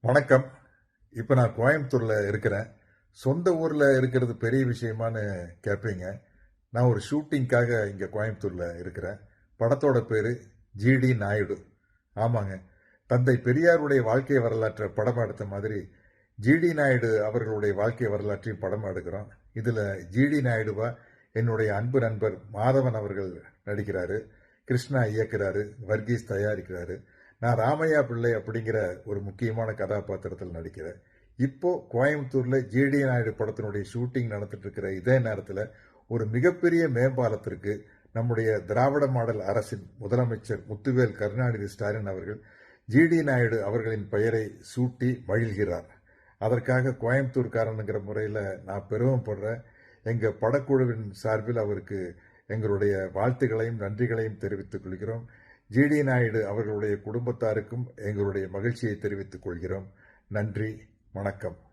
வணக்கம். இப்போ நான் கோயம்புத்தூர்ல இருக்கிறேன். சொந்த ஊர்ல இருக்கிறது பெரிய விஷயமான்னு கேட்பீங்க. நான் ஒரு ஷூட்டிங்காக இங்க கோயம்புத்தூர்ல இருக்கிறேன். படத்தோட பேரு ஜிடி நாயுடு. ஆமாங்க. தந்தை பெரியாருடைய வாழ்க்கை வரலாற்றை படம் எடுத்த மாதிரி ஜிடி நாயுடு அவர்களுடைய வாழ்க்கை வரலாற்றையும் படம் எடுக்கிறோம். இதுல ஜிடி நாயுடுவா என்னுடைய அன்பு நண்பர் மாதவன் அவர்கள் நடிக்கிறாரு. கிருஷ்ணா இயக்குறாரு. வர்கீஸ் தயாரிக்கிறாரு. நான் ராமையா பிள்ளை அப்படிங்கிற ஒரு முக்கியமான கதாபாத்திரத்தில் நடிக்கிறேன். இப்போ கோயம்புத்தூர்ல ஜிடி நாயுடு படத்தினுடைய ஷூட்டிங் நடந்துட்டு இருக்கிற இதே நேரத்தில் ஒரு மிகப்பெரிய மேம்பாலத்திற்கு நம்முடைய திராவிட மாடல் அரசின் முதலமைச்சர் முத்துவேல் கருணாநிதி ஸ்டாலின் அவர்கள் ஜிடி நாயுடு அவர்களின் பெயரை சூட்டி மகிழ்கிறார். அதற்காக கோயம்புத்தூர்காரனுங்கிற முறையில் நான் பெருமைப்படுறேன். எங்கள் படக்குழுவின் சார்பில் அவருக்கு எங்களுடைய வாழ்த்துக்களையும் நன்றிகளையும் தெரிவித்துக் கொள்கிறோம். ஜிடி நாயுடு அவர்களுடைய குடும்பத்தாருக்கும் எங்களுடைய மகிழ்ச்சியை தெரிவித்துக் கொள்கிறோம். நன்றி, வணக்கம்.